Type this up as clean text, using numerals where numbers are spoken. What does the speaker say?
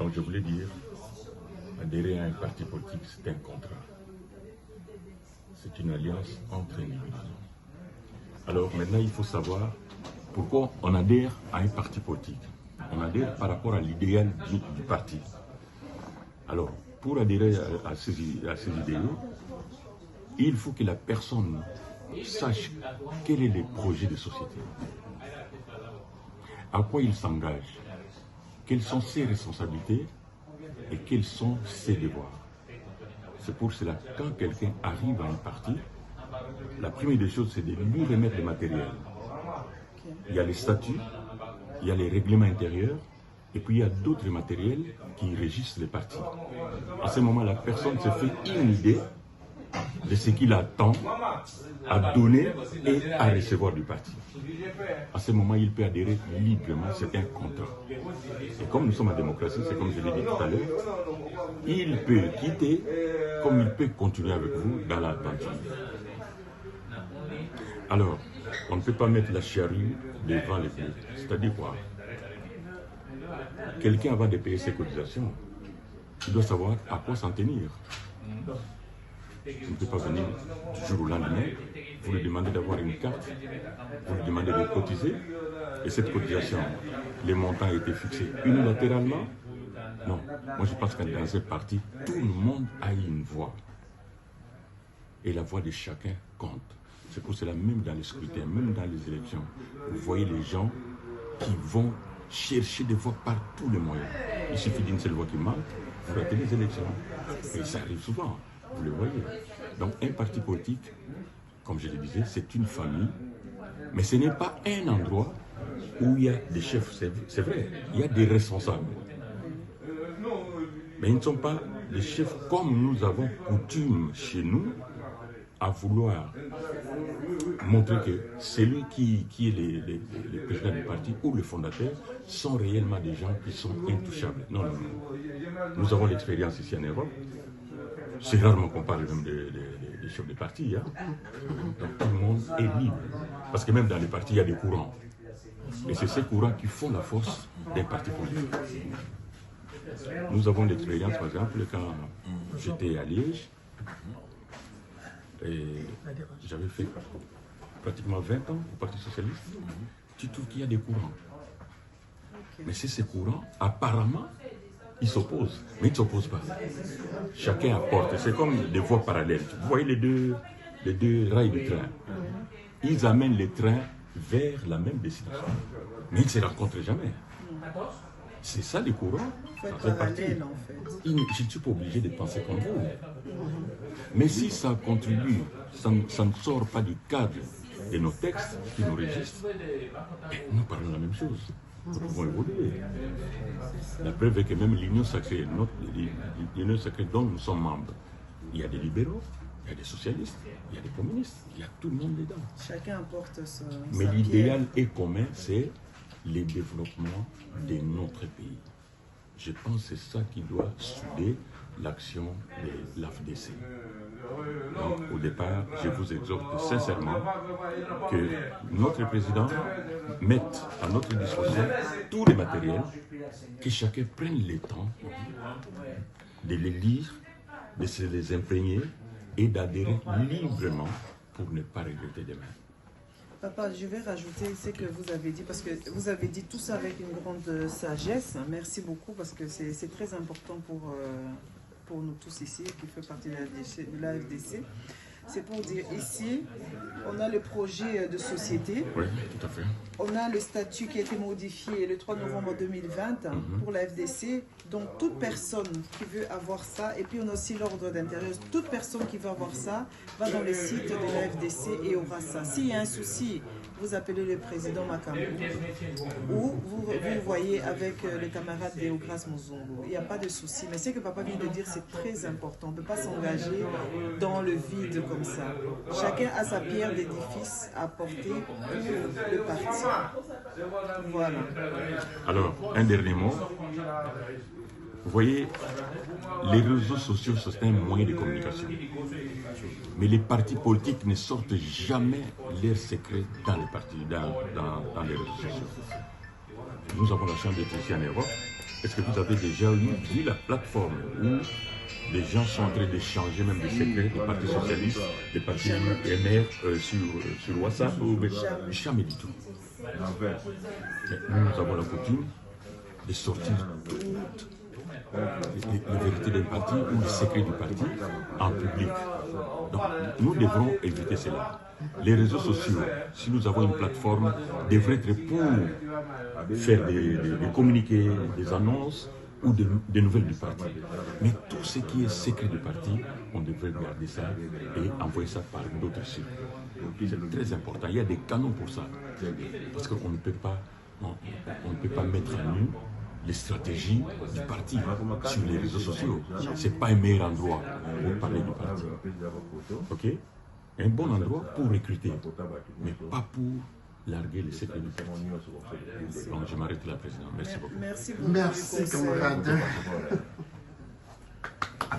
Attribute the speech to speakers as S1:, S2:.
S1: Donc je voulais dire, adhérer à un parti politique, c'est un contrat. C'est une alliance entre individus. Alors maintenant, il faut savoir pourquoi on adhère à un parti politique. On adhère par rapport à l'idéal du parti. Alors, pour adhérer à ces idéaux, il faut que la personne sache quel est le projet de société, à quoi il s'engage, quelles sont ses responsabilités et quels sont ses devoirs. C'est pour cela que quand quelqu'un arrive à un parti, la première des choses, c'est de lui remettre le matériel. Il y a les statuts, il y a les règlements intérieurs, et puis il y a d'autres matériels qui régissent les partis. À ce moment, la personne se fait une idée de ce qu'il attend à donner et à recevoir du parti. À ce moment, il peut adhérer librement, c'est un contrat. Et comme nous sommes en démocratie, c'est comme je l'ai dit tout à l'heure, il peut quitter comme il peut continuer avec vous dans l'aventure. Alors, on ne peut pas mettre la charrue devant les bœufs. C'est-à-dire quoi? Quelqu'un avant de payer ses cotisations, il doit savoir à quoi s'en tenir. Vous ne pouvez pas venir du jour au lendemain, vous lui demandez d'avoir une carte, vous lui demandez de cotiser, et cette cotisation, les montants ont été fixés unilatéralement. Non, moi je pense que dans ce parti, tout le monde a une voix. Et la voix de chacun compte. C'est pour cela, même dans les scrutins, même dans les élections, vous voyez les gens qui vont chercher des voix par tous les moyens. Il suffit d'une seule voix qui manque, vous ratez les élections. Et ça arrive souvent, vous le voyez. Donc un parti politique, comme je le disais, c'est une famille, mais ce n'est pas un endroit où il y a des chefs, c'est vrai, il y a des responsables. Mais ils ne sont pas des chefs comme nous avons coutume chez nous à vouloir montrer que celui qui est le président du parti ou le fondateur sont réellement des gens qui sont intouchables. Non, non, non. Nous avons l'expérience ici en Europe. C'est rarement qu'on parle même des chefs de parti. Hein. Donc tout le monde est libre. Parce que même dans les partis, il y a des courants. Et c'est ces courants qui font la force des partis politiques. Nous avons l'expérience, par exemple, quand j'étais à Liège, et j'avais fait pratiquement 20 ans au Parti Socialiste, tu trouves qu'il y a des courants. Mais c'est ces courants, apparemment, ils s'opposent, mais ils ne s'opposent pas. Chacun apporte, c'est comme des voies parallèles. Vous voyez les deux rails du train. Ils amènent les trains vers la même destination, mais ils ne se rencontrent jamais. C'est ça les courants. Ça fait partie. Je ne suis pas obligé de penser comme vous. Mais si ça contribue, ça ne sort pas du cadre de nos textes qui nous régissent, nous parlons la même chose. Nous pouvons évoluer. La preuve est que même l'Union sacrée, l'Union sacrée dont nous sommes membres, il y a des libéraux, il y a des socialistes, il y a des communistes, il y a tout le monde dedans.
S2: Chacun apporte sa
S1: Mais l'idéal est commun, c'est le développement de notre pays. Je pense que c'est ça qui doit souder l'action de l'AFDC. Donc, au départ, je vous exhorte sincèrement que notre président mette à notre disposition tous les matériels, que chacun prenne le temps de les lire, de se les imprégner et d'adhérer librement pour ne pas regretter demain.
S2: Papa, je vais rajouter ce que vous avez dit, parce que vous avez dit tout ça avec une grande sagesse. Merci beaucoup, parce que c'est très important pour nous tous ici, qui fait partie de l'AFDC. C'est pour dire, ici, on a le projet de société.
S1: Oui, tout à fait.
S2: On a le statut qui a été modifié le 3 novembre 2020 pour la FDC. Donc, toute personne qui veut avoir ça, et puis on a aussi l'ordre d'intérieur, toute personne qui veut avoir ça va dans le site de la FDC et aura ça. S'il y a un souci, vous appelez le président Makambu ou vous voyez avec les camarades de Ogras Mozongo. Il n'y a pas de souci. Mais ce que papa vient de dire, c'est très important. On ne peut pas s'engager dans le vide comme ça. Chacun a sa pierre d'édifice à apporter pour le parti. Voilà.
S1: Alors, un dernier mot. Vous voyez, les réseaux sociaux, c'est un moyen de communication. Mais les partis politiques ne sortent jamais leurs secrets dans les partis, dans les réseaux sociaux. Nous avons la chance d'être ici en Europe. Est-ce que vous avez déjà vu la plateforme où les gens sont en train d'échanger même des secrets des partis socialistes, des partis NR sur WhatsApp ou jamais du tout. Mais nous avons la coutume de sortir toutes les vérités d'un parti ou les secrets du parti en public. Donc nous devrons éviter cela. Les réseaux sociaux, si nous avons une plateforme, devraient être pour faire des communiqués, des annonces ou des nouvelles du parti. Mais tout ce qui est secret du parti, on devrait garder ça et envoyer ça par d'autres sites. C'est très important. Il y a des canaux pour ça. Parce qu'on ne peut pas, on ne peut pas mettre à nu les stratégies du parti sur les réseaux sociaux. Ce n'est pas un meilleur endroit pour parler du parti. Ok? Un bon endroit pour recruter, mais pas pour larguer les secrets du parti. Donc je m'arrête là, Président. Merci beaucoup.
S2: Merci beaucoup.
S3: Merci, camarade.